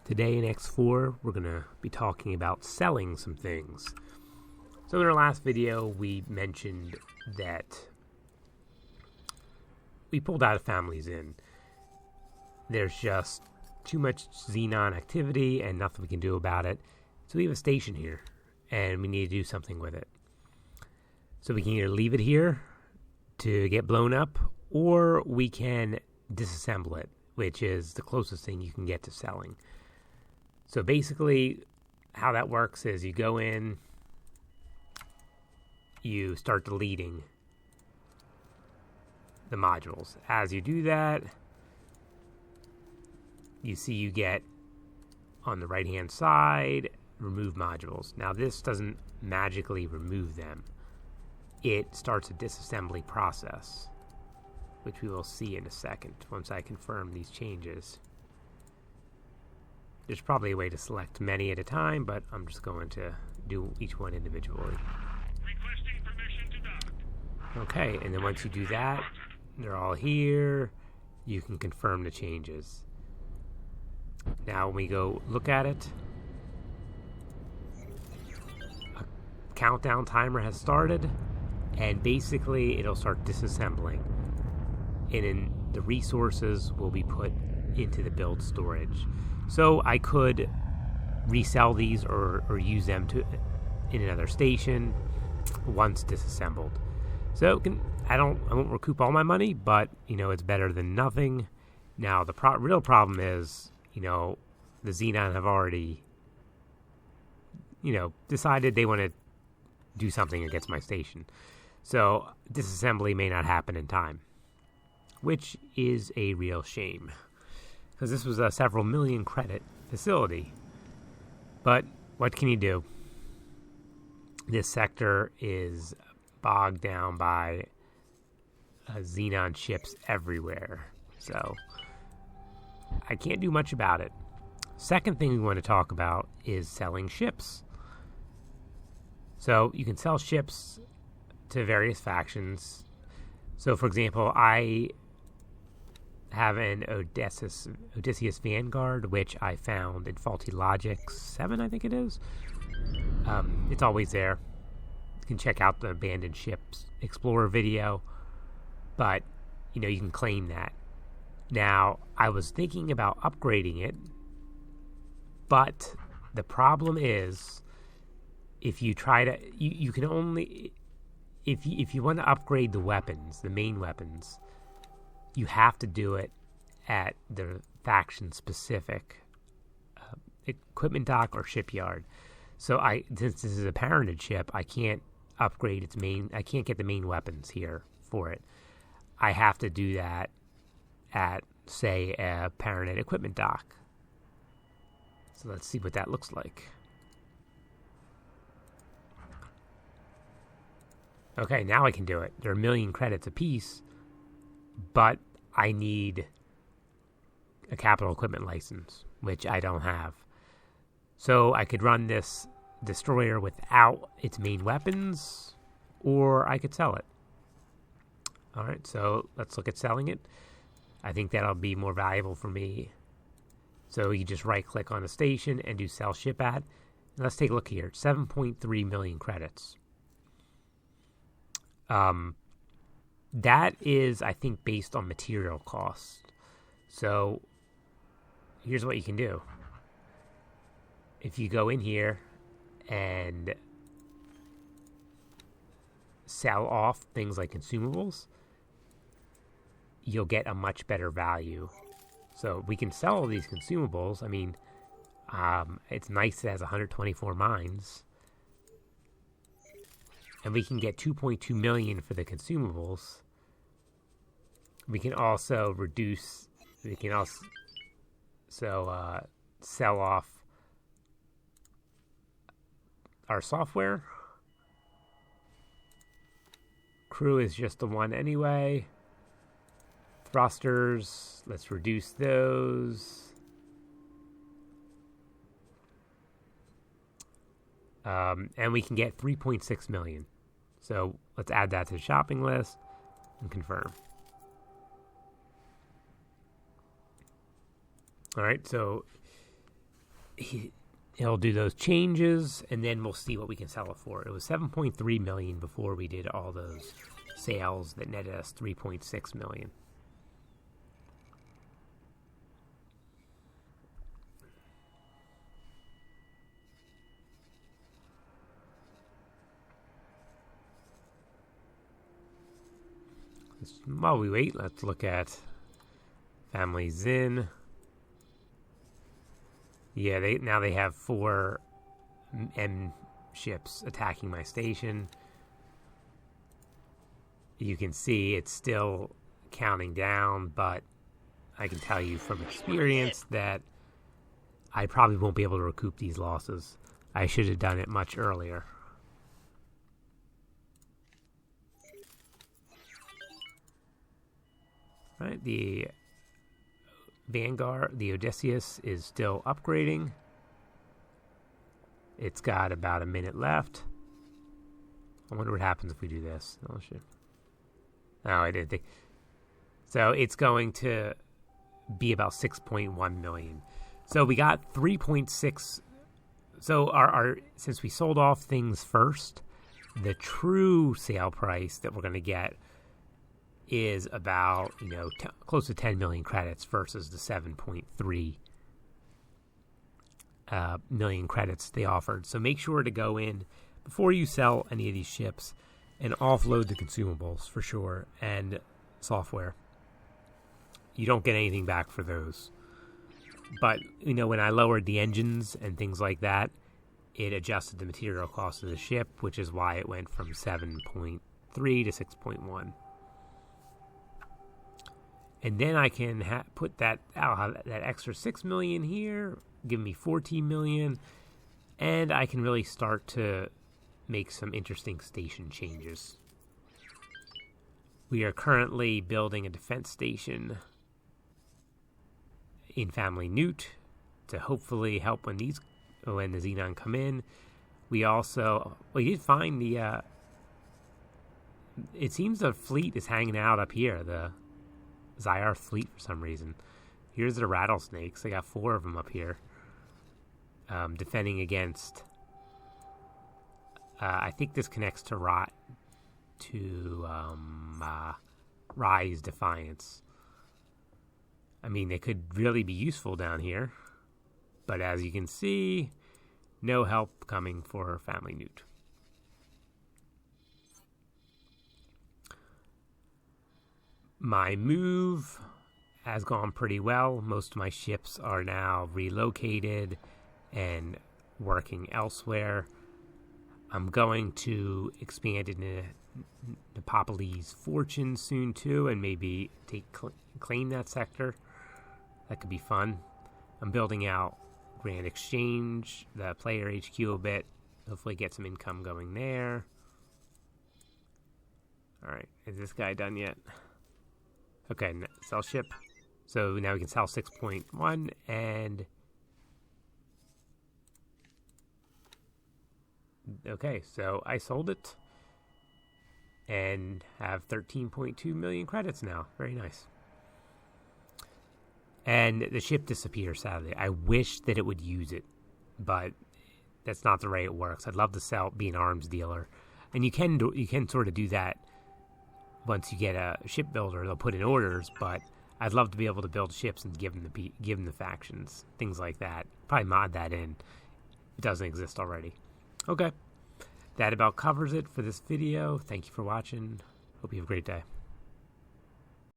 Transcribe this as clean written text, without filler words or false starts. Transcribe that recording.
Today in X4, we're going to be talking about selling some things. So in our last video, we mentioned that we pulled out of Families Inn. There's just too much Xenon activity and nothing we can do about it. So we have a station here, and we need to do something with it. So we can either leave it here to get blown up, or we can disassemble it, which is the closest thing you can get to selling. So basically, how that works is you go in, you start deleting the modules. As you do that, you see you get on the right-hand side, remove modules. Now this doesn't magically remove them. It starts a disassembly process, which we will see in a second once I confirm these changes. There's probably a way to select many at a time, but I'm just going to do each one individually. Requesting permission to dock. Okay, and then once you do that, they're all here. You can confirm the changes. Now when we go look at it, a countdown timer has started, and basically it'll start disassembling. And then the resources will be put into the build storage. So I could resell these or use them in another station once disassembled. So I won't recoup all my money, but it's better than nothing. Now the real problem is, the Xenon have already decided they want to do something against my station. So disassembly may not happen in time, which is a real shame, because this was a several million credit facility. But what can you do? This sector is bogged down by Xenon ships everywhere, so I can't do much about it. Second thing we want to talk about is selling ships. So you can sell ships to various factions. So for example, I have an Odysseus Vanguard, which I found in Faulty Logic 7, I think it is. It's always there. You can check out the Abandoned Ships Explorer video, but you can claim that. Now, I was thinking about upgrading it, but the problem is, if you try to, you can only, if you want to upgrade the weapons, the main weapons, you have to do it at the faction-specific equipment dock or shipyard. So since this is a parented ship, I can't upgrade its main. I can't get the main weapons here for it. I have to do that at, say, a parented equipment dock. So let's see what that looks like. Okay, now I can do it. There are 1 million credits apiece, but I need a capital equipment license, which I don't have. So I could run this destroyer without its main weapons, or I could sell it. All right, so let's look at selling it. I think that'll be more valuable for me. So you just right-click on the station and do sell ship at. And let's take a look here. 7.3 million credits. That is, I think, based on material cost. So here's what you can do. If you go in here and sell off things like consumables, you'll get a much better value. So we can sell all these consumables. I mean, it's nice it has 124 mines. And we can get 2.2 million for the consumables. We can also sell off our software. Crew is just the one anyway. Thrusters, let's reduce those. And we can get 3.6 million. So let's add that to the shopping list and confirm. All right, so he'll do those changes, and then we'll see what we can sell it for. It was 7.3 million before we did all those sales that netted us 3.6 million. While we wait, let's look at Family Zin. Yeah, now they have 4 M ships attacking my station. You can see it's still counting down, but I can tell you from experience that I probably won't be able to recoup these losses. I should have done it much earlier. Right, the Vanguard, the Odysseus, is still upgrading. It's got about a minute left. I wonder what happens if we do this. Oh, shit. Oh, I didn't think. So it's going to be about 6.1 million. So we got 3.6. So our since we sold off things first, the true sale price that we're going to get is about, close to 10 million credits versus the 7.3 million credits they offered. So make sure to go in before you sell any of these ships and offload the consumables for sure and software. You don't get anything back for those. But, when I lowered the engines and things like that, it adjusted the material cost of the ship, which is why it went from 7.3 to 6.1. And then I can put that, I'll have that extra 6 million here, give me 14 million, and I can really start to make some interesting station changes. We are currently building a defense station in Family Newt to hopefully help when the Xenon come in. We did find the, it seems the fleet is hanging out up here, the Zyarth fleet for some reason. Here's the rattlesnakes. They got 4 of them up here. Defending against... I think this connects to Rise Defiance. I mean, they could really be useful down here. But as you can see, no help coming for Family Newt. My move has gone pretty well. Most of my ships are now relocated and working elsewhere. I'm going to expand into Nepopolis Fortune soon too, and maybe claim that sector. That could be fun. I'm building out Grand Exchange, the player HQ a bit. Hopefully get some income going there. Alright, is this guy done yet? Okay, sell ship. So now we can sell 6.1 and... Okay, so I sold it and have 13.2 million credits now. Very nice. And the ship disappears, sadly. I wish that it would use it, but that's not the way it works. I'd love to be an arms dealer. And you can sort of do that once you get a shipbuilder. They'll put in orders, but I'd love to be able to build ships and give them the factions, things like that. Probably mod that in. It doesn't exist already. Okay, that about covers it for this video. Thank you for watching. Hope you have a great day.